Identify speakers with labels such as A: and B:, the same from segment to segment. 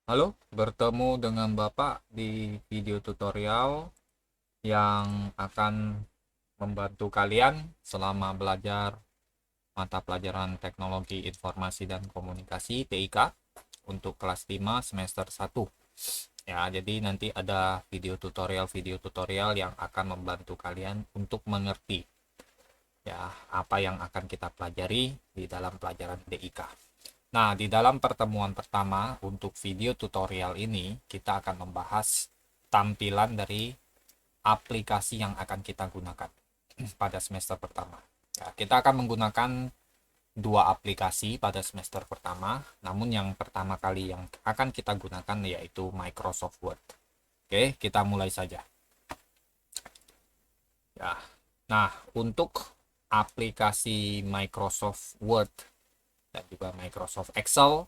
A: Halo, bertemu dengan Bapak di video tutorial yang akan membantu kalian selama belajar mata pelajaran Teknologi Informasi dan Komunikasi (TIK) untuk kelas 5 semester 1. Ya, jadi nanti ada video tutorial yang akan membantu kalian untuk mengerti ya apa yang akan kita pelajari di dalam pelajaran TIK. Nah, di dalam pertemuan pertama untuk video tutorial ini, kita akan membahas tampilan dari aplikasi yang akan kita gunakan pada semester pertama. Ya, kita akan menggunakan dua aplikasi pada semester pertama, namun yang pertama kali yang akan kita gunakan yaitu Microsoft Word. Oke, kita mulai saja. Ya. Nah, untuk aplikasi Microsoft Word dan juga Microsoft Excel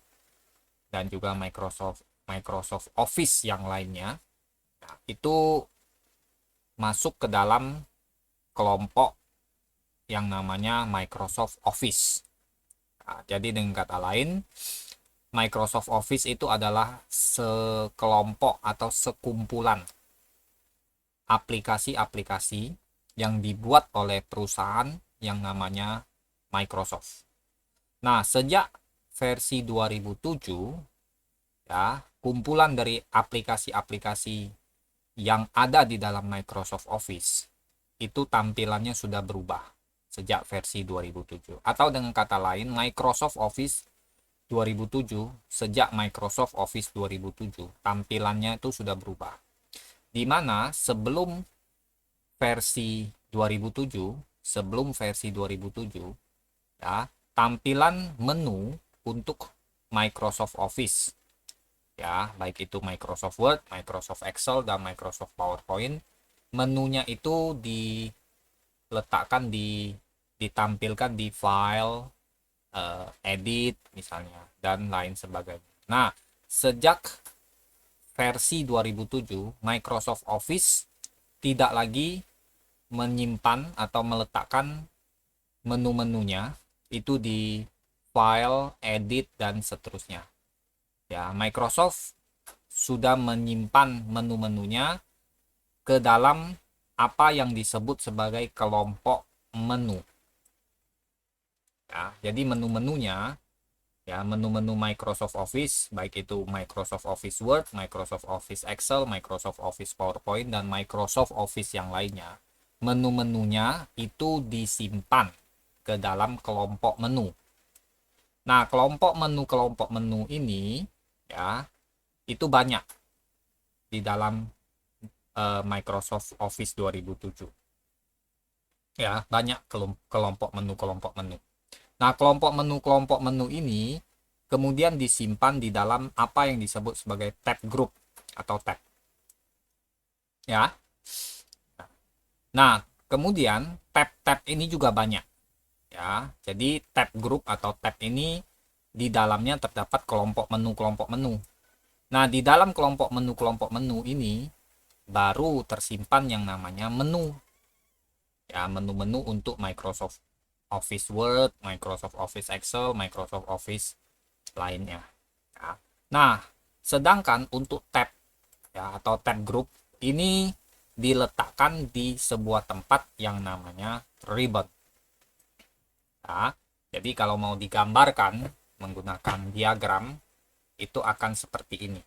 A: dan juga Microsoft Office yang lainnya, nah, itu masuk ke dalam kelompok yang namanya Microsoft Office. Nah, jadi dengan kata lain, Microsoft Office itu adalah sekelompok atau sekumpulan aplikasi-aplikasi yang dibuat oleh perusahaan yang namanya Microsoft. Nah, sejak versi 2007, ya, kumpulan dari aplikasi-aplikasi yang ada di dalam Microsoft Office itu tampilannya sudah berubah sejak versi 2007. Atau dengan kata lain, Microsoft Office 2007, sejak Microsoft Office 2007, tampilannya itu sudah berubah. Di mana sebelum versi 2007, ya, tampilan menu untuk Microsoft Office, ya, baik itu Microsoft Word, Microsoft Excel, dan Microsoft PowerPoint, menunya itu ditampilkan di file, edit misalnya, dan lain sebagainya. Nah, sejak versi 2007, Microsoft Office tidak lagi menyimpan atau meletakkan menu-menunya itu di file, edit, dan seterusnya. Ya, Microsoft sudah menyimpan menu-menunya ke dalam apa yang disebut sebagai kelompok menu. Ya, jadi menu-menunya, ya, menu-menu Microsoft Office, baik itu Microsoft Office Word, Microsoft Office Excel, Microsoft Office PowerPoint, dan Microsoft Office yang lainnya. Menu-menunya itu disimpan ke dalam kelompok menu. Nah, kelompok menu ini, ya, itu banyak di dalam Microsoft Office 2007. Ya, banyak kelompok menu. Nah, kelompok menu ini kemudian disimpan di dalam apa yang disebut sebagai tab group atau tab. Ya. Nah, kemudian tab-tab ini juga banyak. Ya, jadi tab group atau tab ini di dalamnya terdapat kelompok menu. Nah, di dalam kelompok menu ini baru tersimpan yang namanya menu. Ya, menu-menu untuk Microsoft Office Word, Microsoft Office Excel, Microsoft Office lainnya. Ya. Nah, sedangkan untuk tab, ya, atau tab group ini diletakkan di sebuah tempat yang namanya ribbon. Ya. Jadi kalau mau digambarkan menggunakan diagram itu akan seperti ini.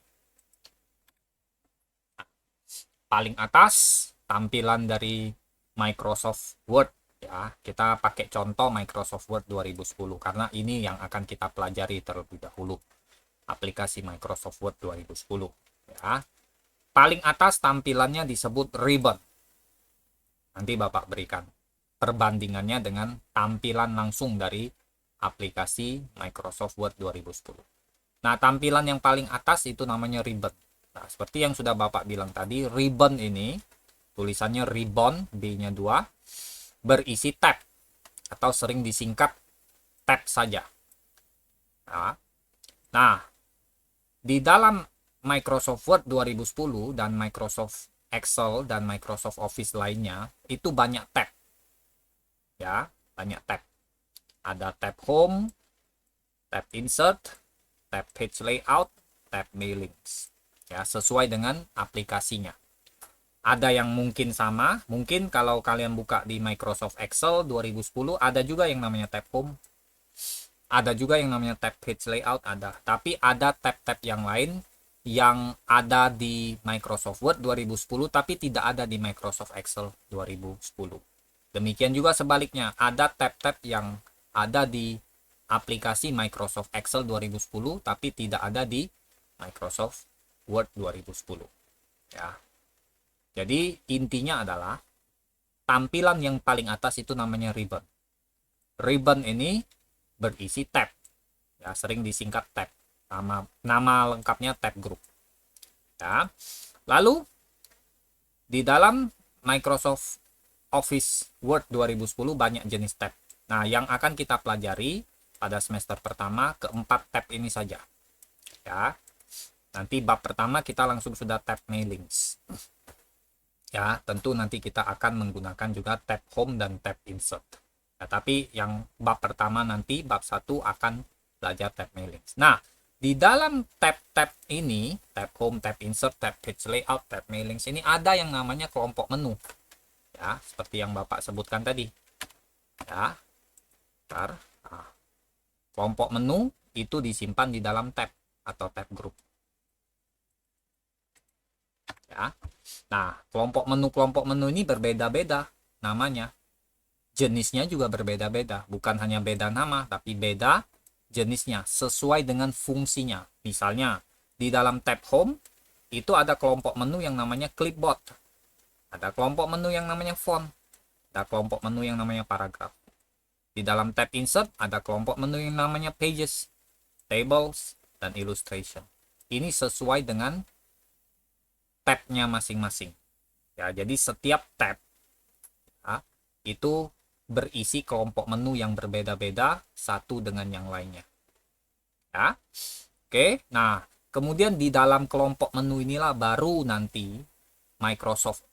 A: Paling atas tampilan dari Microsoft Word, ya. Kita pakai contoh Microsoft Word 2010 karena ini yang akan kita pelajari terlebih dahulu. Aplikasi Microsoft Word 2010, ya. Paling atas tampilannya disebut ribbon. Nanti Bapak berikan perbandingannya dengan tampilan langsung dari aplikasi Microsoft Word 2010. Nah, tampilan yang paling atas itu namanya ribbon. Nah, seperti yang sudah Bapak bilang tadi, ribbon ini tulisannya ribbon, B-nya 2, berisi tab atau sering disingkat tab saja. Nah, di dalam Microsoft Word 2010 dan Microsoft Excel dan Microsoft Office lainnya itu banyak tab. Ya, banyak tab. Ada tab home, tab insert, tab page layout, tab mailings. Ya, sesuai dengan aplikasinya. Ada yang mungkin sama, mungkin kalau kalian buka di Microsoft Excel 2010 ada juga yang namanya tab home. Ada juga yang namanya tab page layout ada. Tapi ada tab-tab yang lain yang ada di Microsoft Word 2010 tapi tidak ada di Microsoft Excel 2010. Demikian juga sebaliknya, ada tab-tab yang ada di aplikasi Microsoft Excel 2010 tapi tidak ada di Microsoft Word 2010. Ya. Jadi intinya adalah tampilan yang paling atas itu namanya ribbon. Ribbon ini berisi tab. Ya, sering disingkat tab. Nama lengkapnya tab group. Ya. Lalu di dalam Microsoft Office Word 2010 banyak jenis tab. Nah, yang akan kita pelajari pada semester pertama keempat tab ini saja. Ya. Nanti bab pertama kita langsung sudah tab mailings. Ya, tentu nanti kita akan menggunakan juga tab home dan tab insert. Ya, tapi yang bab pertama nanti bab 1 akan belajar tab mailings. Nah, di dalam tab-tab ini, tab home, tab insert, tab page layout, tab mailings ini ada yang namanya kelompok menu. Ya, seperti yang Bapak sebutkan tadi. Ya. Bentar. Nah, kelompok menu itu disimpan di dalam tab atau tab group. Ya. Nah, kelompok menu ini berbeda-beda namanya. Jenisnya juga berbeda-beda, bukan hanya beda nama tapi beda jenisnya sesuai dengan fungsinya. Misalnya, di dalam tab home itu ada kelompok menu yang namanya clipboard. Ada kelompok menu yang namanya font. Ada kelompok menu yang namanya paragraph. Di dalam tab insert ada kelompok menu yang namanya pages, tables, dan illustration. Ini sesuai dengan tabnya masing-masing. Ya, jadi setiap tab ya, itu berisi kelompok menu yang berbeda-beda satu dengan yang lainnya. Ya. Oke, nah, kemudian di dalam kelompok menu inilah baru nanti Microsoft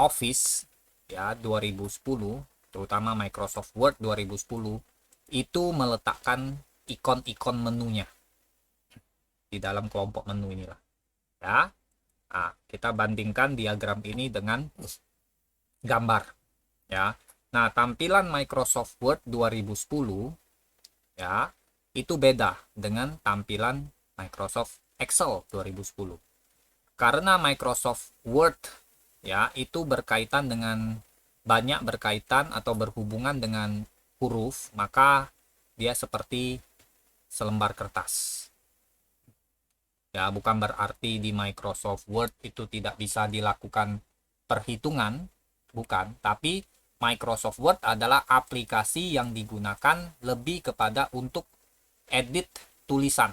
A: Office ya 2010, terutama Microsoft Word 2010 itu meletakkan ikon-ikon menunya di dalam kelompok menu inilah. Ya. Nah, kita bandingkan diagram ini dengan gambar. Ya. Nah, tampilan Microsoft Word 2010 ya, itu beda dengan tampilan Microsoft Excel 2010. Karena Microsoft Word ya, itu berkaitan dengan banyak berkaitan atau berhubungan dengan huruf, maka dia seperti selembar kertas. Ya, bukan berarti di Microsoft Word itu tidak bisa dilakukan perhitungan, bukan, tapi Microsoft Word adalah aplikasi yang digunakan lebih kepada untuk edit tulisan.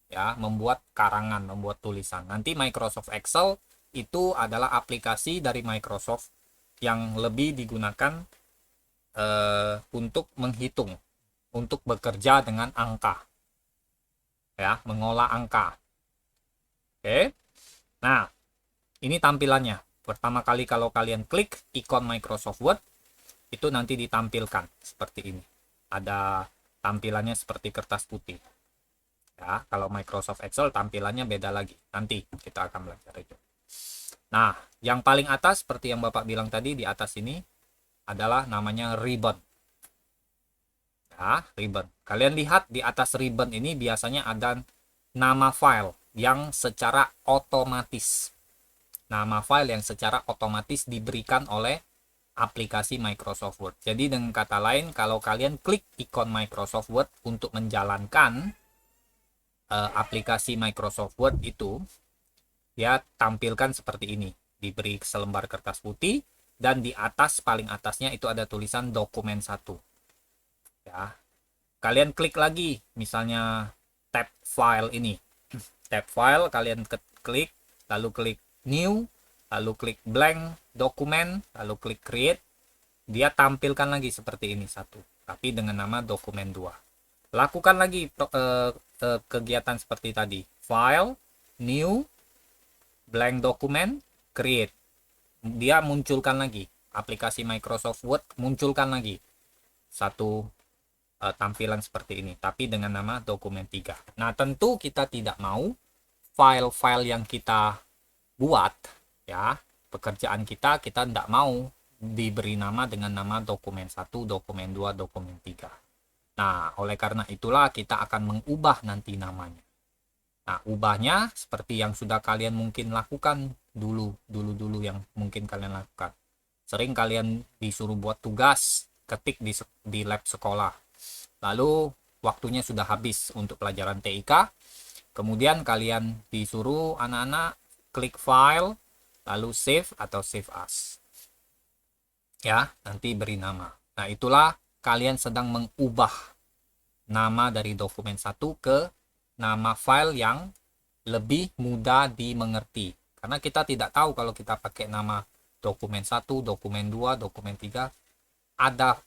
A: Ya, membuat karangan, membuat tulisan. Nanti Microsoft Excel itu adalah aplikasi dari Microsoft yang lebih digunakan untuk menghitung, untuk bekerja dengan angka. Ya, mengolah angka. Oke. Nah, ini tampilannya. Pertama kali kalau kalian klik ikon Microsoft Word, itu nanti ditampilkan seperti ini. Ada tampilannya seperti kertas putih. Ya, kalau Microsoft Excel tampilannya beda lagi. Nanti kita akan belajar itu. Nah, yang paling atas seperti yang Bapak bilang tadi di atas ini adalah namanya ribbon. Ya, ribbon. Kalian lihat di atas ribbon ini biasanya ada nama file yang secara otomatis. Nama file yang secara otomatis diberikan oleh aplikasi Microsoft Word. Jadi dengan kata lain, kalau kalian klik ikon Microsoft Word untuk menjalankan aplikasi Microsoft Word itu, ya tampilkan seperti ini. Diberi selembar kertas putih, dan di atas, paling atasnya itu ada tulisan dokumen 1. Ya. Kalian klik lagi, misalnya tab file ini. Tab file, kalian klik, lalu klik new, lalu klik blank dokumen, lalu klik create, dia tampilkan lagi seperti ini satu, tapi dengan nama dokumen 2. Lakukan lagi kegiatan seperti tadi, file, new, blank dokumen, create, dia munculkan lagi, aplikasi Microsoft Word munculkan lagi satu tampilan seperti ini, tapi dengan nama dokumen 3. Nah, tentu kita tidak mau file-file yang kita buat, ya, pekerjaan kita tidak mau diberi nama dengan nama dokumen 1, dokumen 2, dokumen 3. Nah, oleh karena itulah kita akan mengubah nanti namanya. Nah, ubahnya seperti yang sudah kalian mungkin lakukan dulu yang mungkin kalian lakukan. Sering kalian disuruh buat tugas, ketik di lab sekolah. Lalu waktunya sudah habis untuk pelajaran TIK. Kemudian kalian disuruh anak-anak klik file, lalu save atau save as. Ya, nanti beri nama. Nah, itulah kalian sedang mengubah nama dari dokumen 1 ke nama file yang lebih mudah dimengerti. Karena kita tidak tahu kalau kita pakai nama dokumen 1, dokumen 2, dokumen 3, ada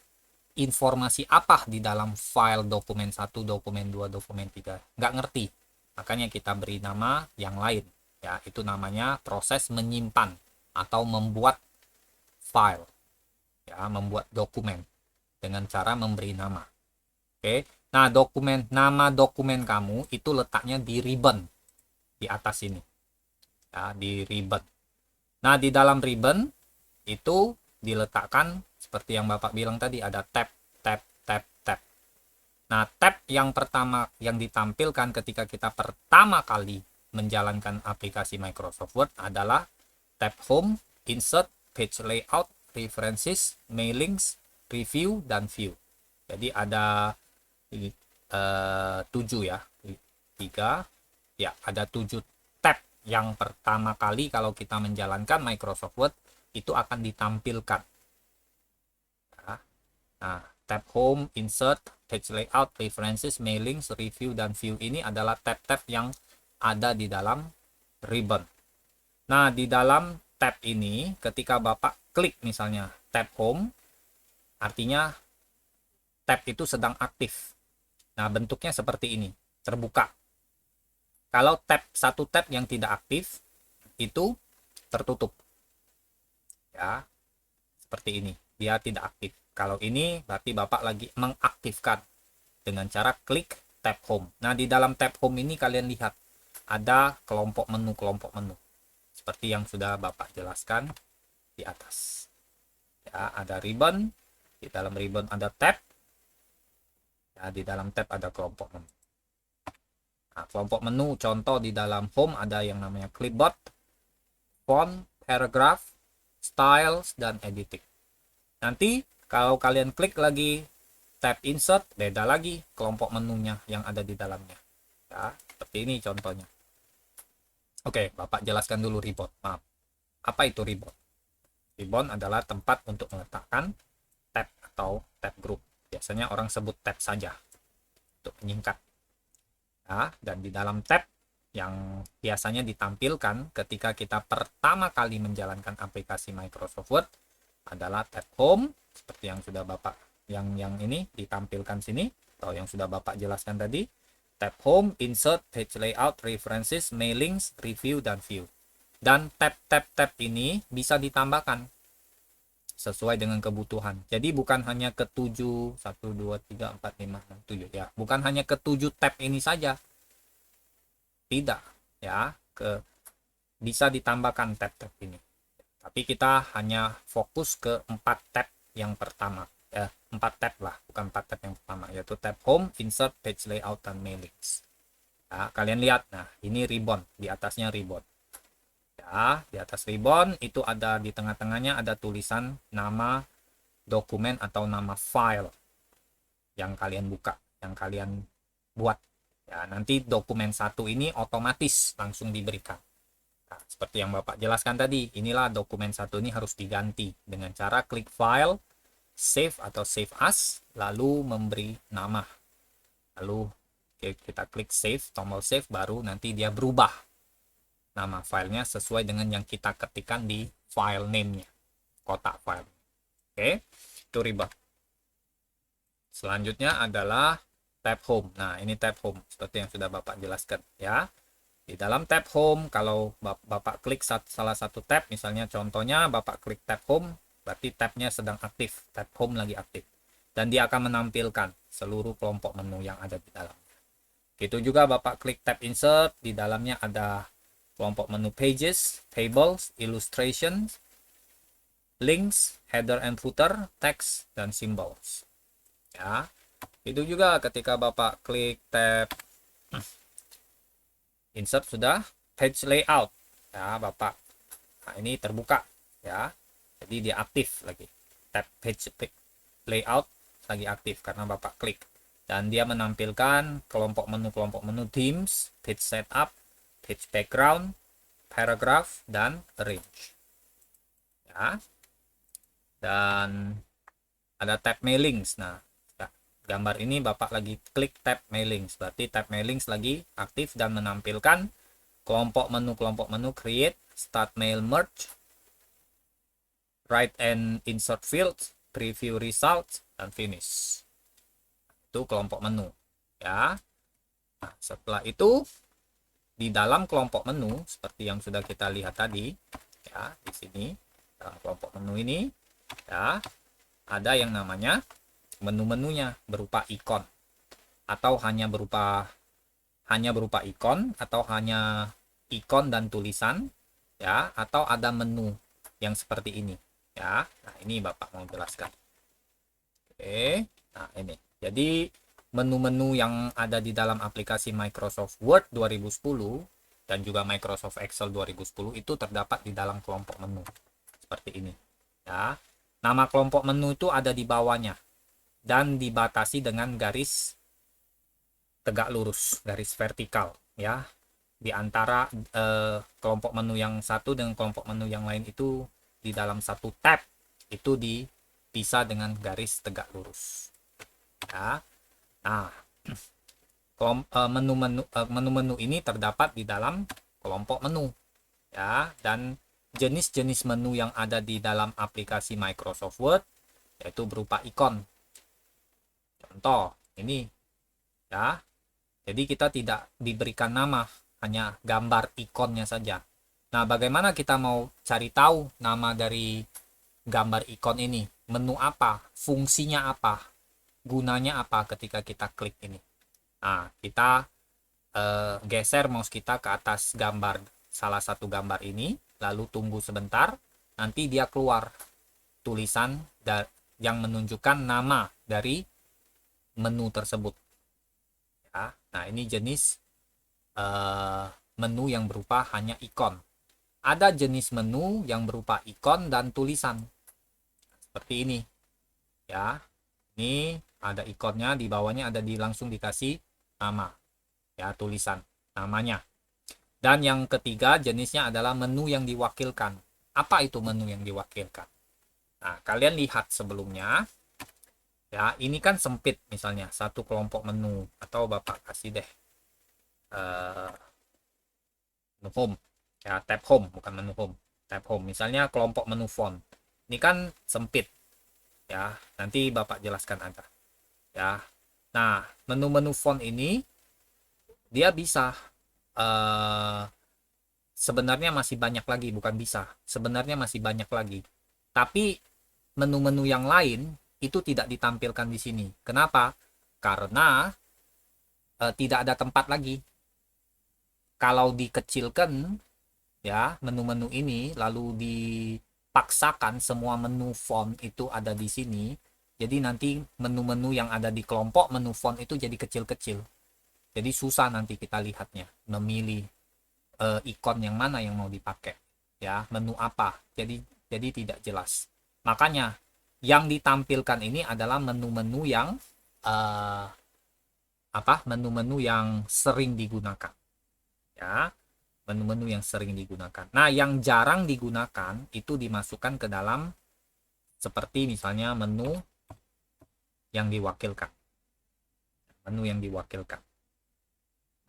A: informasi apa di dalam file dokumen 1, dokumen 2, dokumen 3. Nggak ngerti. Makanya kita beri nama yang lain. Ya, itu namanya proses menyimpan atau membuat file. Ya, membuat dokumen dengan cara memberi nama. Oke. Nah, nama dokumen kamu itu letaknya di ribbon di atas ini. Ya, di ribbon. Nah, di dalam ribbon itu diletakkan seperti yang Bapak bilang tadi, ada tab, tab, tab, tab. Nah, tab yang pertama yang ditampilkan ketika kita pertama kali menjalankan aplikasi Microsoft Word adalah tab Home, Insert, Page Layout, References, Mailings, Review, dan View. Jadi ada 7 ya, 3 ya, ada 7 tab yang pertama kali kalau kita menjalankan Microsoft Word itu akan ditampilkan. Nah, tab Home, Insert, Page Layout, References, Mailings, Review, dan View ini adalah tab-tab yang ada di dalam ribbon. Nah, di dalam tab ini ketika Bapak klik misalnya tab Home, artinya tab itu sedang aktif. Nah, bentuknya seperti ini, terbuka. Kalau satu tab yang tidak aktif, itu tertutup. Ya, seperti ini, dia tidak aktif. Kalau ini berarti Bapak lagi mengaktifkan dengan cara klik tab Home. Nah, di dalam tab Home ini kalian lihat, ada kelompok menu. Seperti yang sudah Bapak jelaskan di atas. Ya, ada ribbon, di dalam ribbon ada tab. Ya, di dalam tab ada kelompok menu. Nah, kelompok menu contoh di dalam Home ada yang namanya clipboard, font, paragraph, styles, dan editing. Nanti kalau kalian klik lagi tab insert, beda lagi kelompok menunya yang ada di dalamnya. Ya, seperti ini contohnya. Oke, Bapak jelaskan dulu ribbon. Maaf. Apa itu ribbon? Ribbon adalah tempat untuk meletakkan tab atau tab group. Biasanya orang sebut tab saja untuk menyingkat. Ya, dan di dalam tab yang biasanya ditampilkan ketika kita pertama kali menjalankan aplikasi Microsoft Word adalah tab Home, seperti yang sudah Bapak yang ini ditampilkan sini atau yang sudah Bapak jelaskan tadi. Tab Home, Insert, Page Layout, References, Mailings, Review, dan View. Dan tab-tab ini bisa ditambahkan sesuai dengan kebutuhan. Jadi bukan hanya ke 7, 1, 2, 3, 4, 5, 6, 7 ya. Bukan hanya ke 7 tab ini saja. Tidak ya, bisa ditambahkan tab-tab ini. Tapi kita hanya fokus ke 4 tab yang pertama. 4 tab lah, bukan 4 tab yang pertama, yaitu tab Home, Insert, Page Layout, dan Mailings. Ya, kalian lihat, nah ini ribbon, di atasnya ribbon. Ya, di atas ribbon itu ada di tengah-tengahnya ada tulisan nama dokumen atau nama file yang kalian buka, yang kalian buat. Ya, nanti dokumen 1 ini otomatis langsung diberikan. Nah, seperti yang Bapak jelaskan tadi, inilah dokumen 1 ini harus diganti dengan cara klik file, save atau save as, lalu memberi nama. Lalu kita klik save, tombol save, baru nanti dia berubah nama filenya sesuai dengan yang kita ketikkan di file name-nya, kotak file. Oke, itu ribbon. Selanjutnya adalah tab Home. Nah, ini tab Home seperti yang sudah Bapak jelaskan ya. Di dalam tab Home, kalau Bapak klik salah satu tab, misalnya contohnya Bapak klik tab Home, berarti tabnya sedang aktif, tab Home lagi aktif. Dan dia akan menampilkan seluruh kelompok menu yang ada di dalamnya. Itu juga Bapak klik tab insert, di dalamnya ada kelompok menu pages, tables, illustrations, links, header and footer, text, dan symbols. Ya, itu juga ketika Bapak klik tab insert sudah page layout. Ya, Bapak. Nah, ini terbuka ya. Jadi dia aktif lagi. Tab page layout lagi aktif karena Bapak klik. Dan dia menampilkan kelompok menu themes, page setup, page background, paragraph, dan arrange. Ya. Dan ada tab mailings. Nah, gambar ini Bapak lagi klik tab mailings. Berarti tab mailings lagi aktif dan menampilkan kelompok menu create, start mail merge, write and insert fields, preview results, dan finish. Itu kelompok menu ya. Nah, setelah itu di dalam kelompok menu seperti yang sudah kita lihat tadi ya, di sini dalam kelompok menu ini ya, ada yang namanya menu-menunya berupa ikon atau hanya berupa ikon atau hanya ikon dan tulisan ya, atau ada menu yang seperti ini ya. Nah, ini Bapak mau jelaskan. Oke, nah ini. Jadi menu-menu yang ada di dalam aplikasi Microsoft Word 2010 dan juga Microsoft Excel 2010 itu terdapat di dalam kelompok menu seperti ini ya. Nama kelompok menu itu ada di bawahnya dan dibatasi dengan garis tegak lurus, garis vertikal ya. Di antara kelompok menu yang satu dengan kelompok menu yang lain itu di dalam satu tab itu dipisah dengan garis tegak lurus ya. Nah, menu-menu ini terdapat di dalam kelompok menu ya, dan jenis-jenis menu yang ada di dalam aplikasi Microsoft Word yaitu berupa ikon. Contoh ini ya. Jadi kita tidak diberikan nama, hanya gambar ikonnya saja. Nah, bagaimana kita mau cari tahu nama dari gambar ikon ini? Menu apa? Fungsinya apa? Gunanya apa ketika kita klik ini? Nah, kita geser mouse kita ke atas gambar, salah satu gambar ini, lalu tunggu sebentar, nanti dia keluar tulisan yang menunjukkan nama dari menu tersebut. Ya, nah, ini jenis menu yang berupa hanya ikon. Ada jenis menu yang berupa ikon dan tulisan. Seperti ini. Ya. Ini ada ikonnya, di bawahnya ada langsung dikasih nama. Ya, tulisan namanya. Dan yang ketiga jenisnya adalah menu yang diwakilkan. Apa itu menu yang diwakilkan? Nah, kalian lihat sebelumnya. Ya, ini kan sempit misalnya satu kelompok menu, atau Bapak kasih deh menu home ya, tab home, bukan menu home, tab home. Misalnya kelompok menu font ini kan sempit ya, nanti Bapak jelaskan aja ya. Nah, menu-menu font ini dia bisa sebenarnya masih banyak lagi, bukan bisa, sebenarnya masih banyak lagi, tapi menu-menu yang lain itu tidak ditampilkan di sini. Kenapa? Karena tidak ada tempat lagi. Kalau dikecilkan ya menu-menu ini, lalu dipaksakan semua menu font itu ada di sini, jadi nanti menu-menu yang ada di kelompok menu font itu jadi kecil-kecil. Jadi susah nanti kita lihatnya, memilih ikon yang mana yang mau dipakai ya, menu apa. Jadi tidak jelas. Makanya yang ditampilkan ini adalah menu-menu yang menu-menu yang sering digunakan ya, menu-menu yang sering digunakan. Nah, yang jarang digunakan itu dimasukkan ke dalam seperti misalnya menu yang diwakilkan. Menu yang diwakilkan.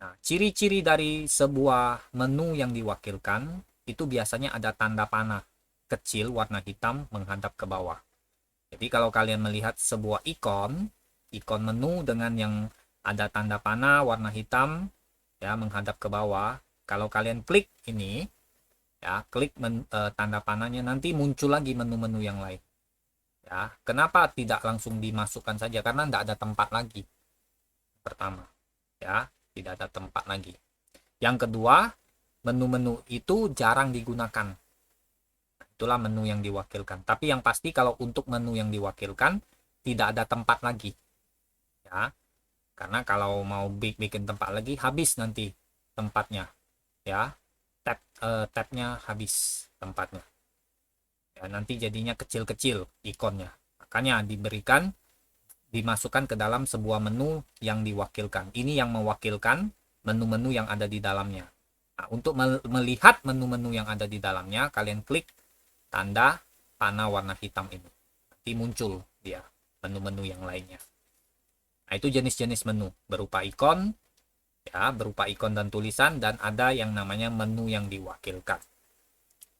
A: Nah, ciri-ciri dari sebuah menu yang diwakilkan itu biasanya ada tanda panah kecil warna hitam menghadap ke bawah. Jadi kalau kalian melihat sebuah ikon menu dengan yang ada tanda panah warna hitam ya menghadap ke bawah, kalau kalian klik ini ya, klik tanda panahnya, nanti muncul lagi menu-menu yang lain ya. Kenapa tidak langsung dimasukkan saja? Karena tidak ada tempat lagi pertama ya. tidak ada tempat lagi. Yang kedua, menu-menu itu jarang digunakan. Itulah menu yang diwakilkan. Tapi yang pasti kalau untuk menu yang diwakilkan tidak ada tempat lagi. Ya. Karena kalau mau bikin tempat lagi habis nanti tempatnya. Ya. Tabnya habis tempatnya. Ya, nanti jadinya kecil-kecil ikonnya. Makanya dimasukkan ke dalam sebuah menu yang diwakilkan. Ini yang mewakilkan menu-menu yang ada di dalamnya. Nah, untuk melihat menu-menu yang ada di dalamnya, kalian klik tanda panah warna hitam ini. Nanti muncul dia menu-menu yang lainnya. Nah, itu jenis-jenis menu berupa ikon, ya, berupa ikon dan tulisan, dan ada yang namanya menu yang diwakilkan.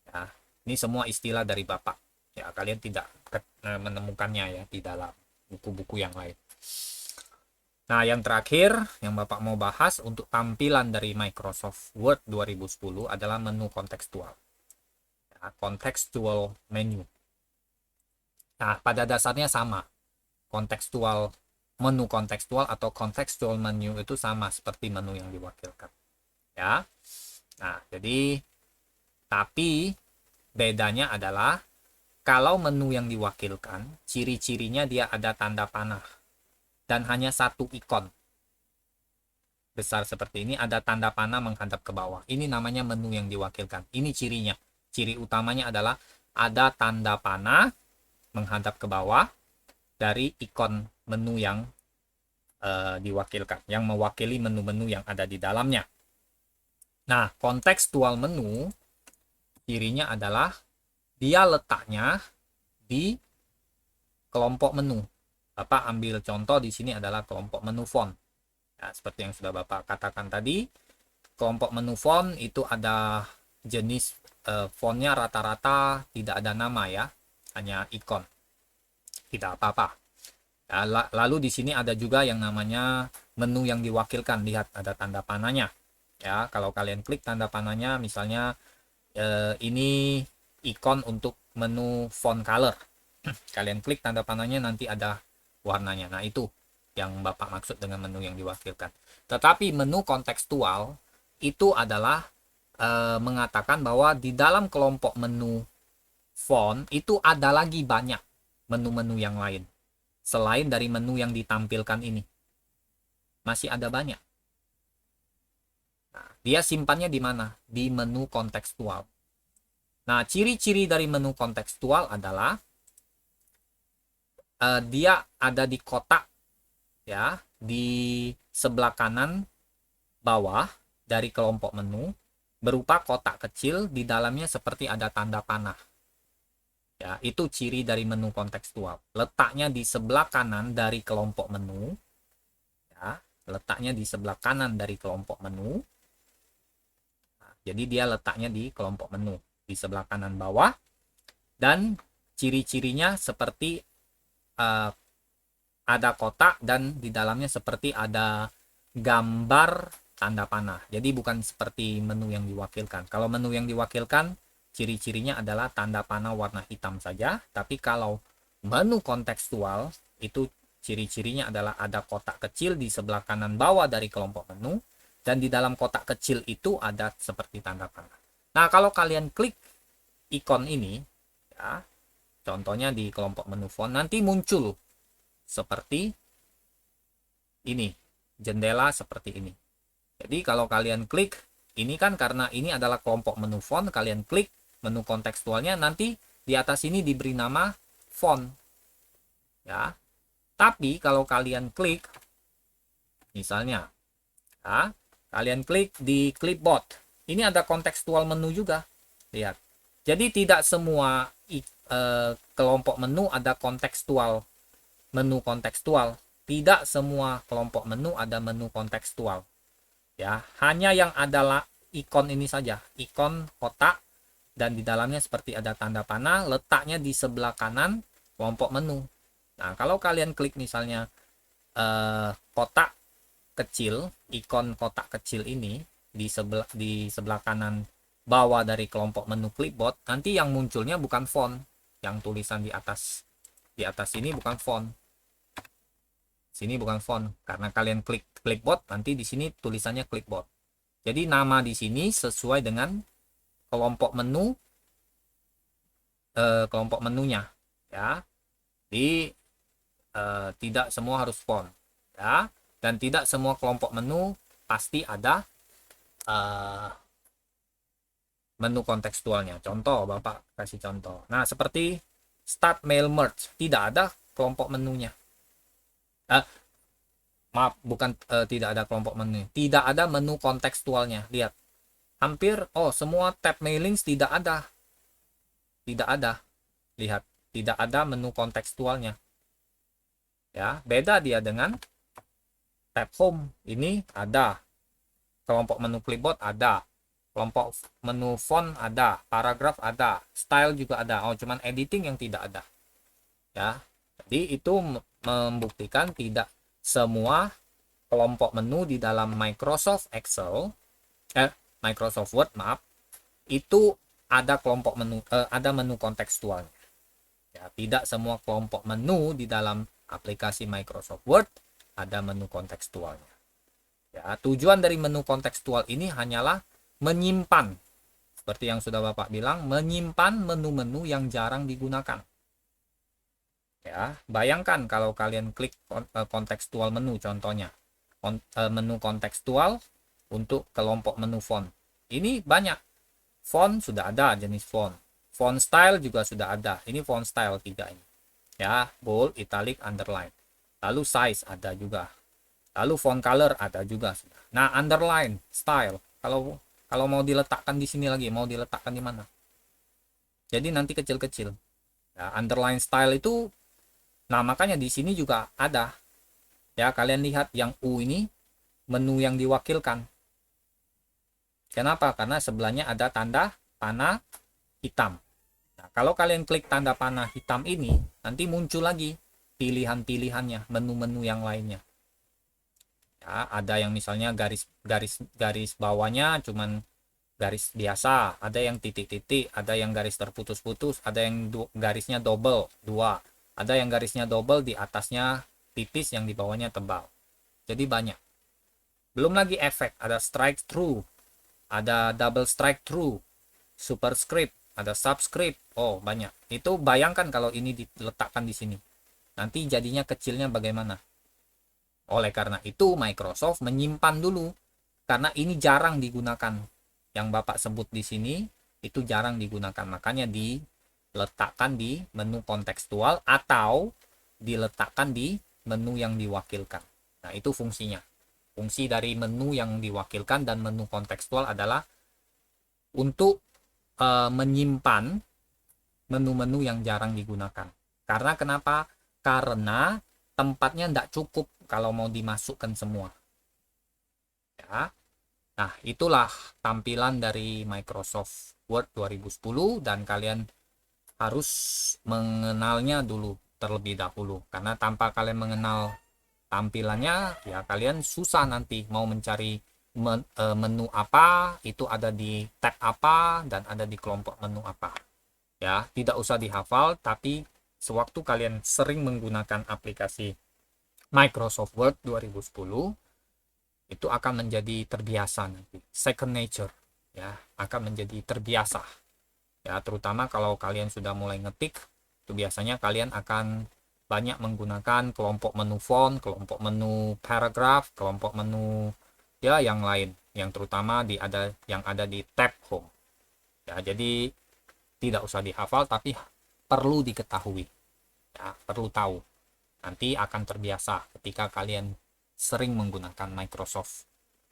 A: Ya, ini semua istilah dari Bapak. Ya, kalian tidak menemukannya ya di dalam buku-buku yang lain. Nah, yang terakhir yang Bapak mau bahas untuk tampilan dari Microsoft Word 2010 adalah menu kontekstual. Ya, contextual menu. Nah, pada dasarnya sama. Menu kontekstual atau contextual menu itu sama seperti menu yang diwakilkan. Ya. Nah, jadi tapi bedanya adalah kalau menu yang diwakilkan, ciri-cirinya dia ada tanda panah dan hanya satu ikon. Besar seperti ini, ada tanda panah menghadap ke bawah. Ini namanya menu yang diwakilkan. Ini cirinya. Ciri utamanya adalah ada tanda panah menghadap ke bawah dari ikon menu yang diwakilkan, yang mewakili menu-menu yang ada di dalamnya. Nah, kontekstual menu cirinya adalah dia letaknya di kelompok menu. Bapak ambil contoh di sini adalah kelompok menu font. Ya, seperti yang sudah Bapak katakan tadi, kelompok menu font itu ada jenis fontnya rata-rata tidak ada nama ya, hanya ikon. Tidak apa-apa. Ya, lalu di sini ada juga yang namanya menu yang diwakilkan. Lihat ada tanda panahnya. Ya, kalau kalian klik tanda panahnya, misalnya ini ikon untuk menu font color. Kalian klik tanda panahnya, nanti ada warnanya. Nah, itu yang Bapak maksud dengan menu yang diwakilkan. Tetapi menu kontekstual itu adalah mengatakan bahwa di dalam kelompok menu font itu ada lagi banyak menu-menu yang lain. Selain dari menu yang ditampilkan ini. Masih ada banyak. Nah, dia simpannya di mana? Di menu kontekstual. Nah, ciri-ciri dari menu kontekstual adalah dia ada di kotak ya, di sebelah kanan bawah dari kelompok menu berupa kotak kecil, di dalamnya seperti ada tanda panah. Ya, itu ciri dari menu kontekstual. Letaknya di sebelah kanan dari kelompok menu. Ya, letaknya di sebelah kanan dari kelompok menu. Nah, jadi dia letaknya di kelompok menu, di sebelah kanan bawah. Dan ciri-cirinya seperti ada kotak dan di dalamnya seperti ada gambar tanda panah. Jadi bukan seperti menu yang diwakilkan. Kalau menu yang diwakilkan, ciri-cirinya adalah tanda panah warna hitam saja. Tapi kalau menu kontekstual, itu ciri-cirinya adalah ada kotak kecil di sebelah kanan bawah dari kelompok menu. Dan di dalam kotak kecil itu ada seperti tanda panah. Nah, kalau kalian klik ikon ini, ya, contohnya di kelompok menu font, nanti muncul seperti ini. Jendela seperti ini. Jadi kalau kalian klik, ini kan karena ini adalah kelompok menu font, kalian klik menu kontekstualnya, nanti di atas ini diberi nama font. Ya. Tapi kalau kalian klik, misalnya, ya, kalian klik di clipboard, ini ada kontekstual menu juga. Lihat. Jadi tidak semua kelompok menu ada kontekstual. Menu kontekstual. Tidak semua kelompok menu ada menu kontekstual. Ya, hanya yang adalah ikon ini saja, ikon kotak dan di dalamnya seperti ada tanda panah, letaknya di sebelah kanan kelompok menu. Nah, kalau kalian klik misalnya kotak kecil, ikon kotak kecil ini di sebelah kanan bawah dari kelompok menu clipboard, nanti yang munculnya bukan font, yang tulisan di atas ini bukan font. Sini bukan font karena kalian klik clipboard, nanti di sini tulisannya clipboard. Jadi nama di sini sesuai dengan kelompok menu, kelompok menunya ya. Di tidak semua harus font ya, dan tidak semua kelompok menu pasti ada menu kontekstualnya. Contoh, Bapak kasih contoh. Nah, seperti start mail merge, tidak ada kelompok menunya. Maaf, bukan tidak ada kelompok menu. Tidak ada menu kontekstualnya. Lihat. Hampir, semua tab mailings tidak ada. Tidak ada. Lihat, tidak ada menu kontekstualnya. Ya, beda dia dengan tab home. Ini ada. Kelompok menu clipboard ada. Kelompok menu font ada, paragraf ada, style juga ada. Cuman editing yang tidak ada. Ya. Jadi itu membuktikan tidak semua kelompok menu di dalam Microsoft Excel, Microsoft Word, maaf, itu ada kelompok menu, ada menu kontekstualnya. Ya, tidak semua kelompok menu di dalam aplikasi Microsoft Word ada menu kontekstualnya. Ya, tujuan dari menu kontekstual ini hanyalah menyimpan, seperti yang sudah Bapak bilang, menyimpan menu-menu yang jarang digunakan. Ya, bayangkan kalau kalian klik kontekstual menu, contohnya menu kontekstual untuk kelompok menu font. Ini banyak. Font sudah ada jenis font. Font style juga sudah ada. Ini font style 3 ini. Ya, bold, italic, underline. Lalu size ada juga. Lalu font color ada juga. Nah, underline, style. Kalau mau diletakkan di sini lagi, mau diletakkan di mana? Jadi nanti kecil-kecil. Ya, underline style itu, nah makanya di sini juga ada. Ya, kalian lihat yang U ini menu yang diwakilkan. Kenapa? Karena sebelahnya ada tanda panah hitam. Nah, kalau kalian klik tanda panah hitam ini, nanti muncul lagi pilihan-pilihannya, menu-menu yang lainnya. Ya, ada yang misalnya garis bawahnya cuman garis biasa, ada yang titik-titik, ada yang garis terputus-putus, ada yang garisnya double, 2. Ada yang garisnya double, di atasnya tipis, yang di bawahnya tebal. Jadi banyak. Belum lagi efek, ada strike through, ada double strike through, superscript, ada subscript. Banyak. Itu bayangkan kalau ini diletakkan di sini. Nanti jadinya kecilnya bagaimana? Oleh karena itu Microsoft menyimpan dulu, karena ini jarang digunakan. Yang Bapak sebut di sini itu jarang digunakan, makanya diletakkan di menu kontekstual atau diletakkan di menu yang diwakilkan. Nah, itu fungsinya. Fungsi dari menu yang diwakilkan dan menu kontekstual adalah untuk menyimpan menu-menu yang jarang digunakan. Karena kenapa? Karena tempatnya tidak cukup kalau mau dimasukkan semua. Ya. Nah, itulah tampilan dari Microsoft Word 2010, dan kalian harus mengenalnya dulu terlebih dahulu. Karena tanpa kalian mengenal tampilannya, ya kalian susah nanti mau mencari menu apa, itu ada di tab apa, dan ada di kelompok menu apa. Ya, tidak usah dihafal, tapi sewaktu kalian sering menggunakan aplikasi Microsoft Word 2010, itu akan menjadi terbiasa nanti, second nature, ya, akan menjadi terbiasa. Ya, terutama kalau kalian sudah mulai ngetik, itu biasanya kalian akan banyak menggunakan kelompok menu font, kelompok menu paragraph, kelompok menu ya yang lain, yang terutama yang ada di tab home. Ya, jadi tidak usah dihafal, tapi perlu diketahui. Ya, perlu tahu. Nanti akan terbiasa ketika kalian sering menggunakan Microsoft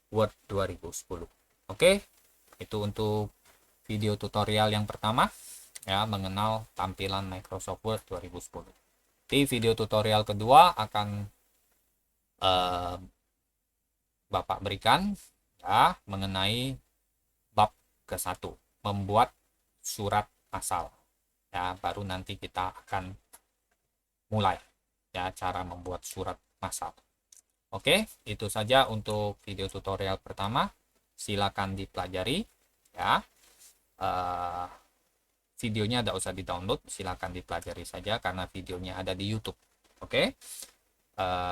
A: Word 2010. Oke, itu untuk video tutorial yang pertama, ya, mengenal tampilan Microsoft Word 2010. Di video tutorial kedua akan Bapak berikan, ya, mengenai bab ke-1, membuat surat asal. Ya, baru nanti kita akan mulai, ya, cara membuat surat masal. Oke, itu saja untuk video tutorial pertama. Silakan dipelajari, ya. Videonya tidak usah di-download, silakan dipelajari saja karena videonya ada di YouTube. Oke.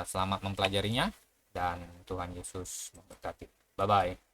A: Selamat mempelajarinya dan Tuhan Yesus memberkati. Bye bye.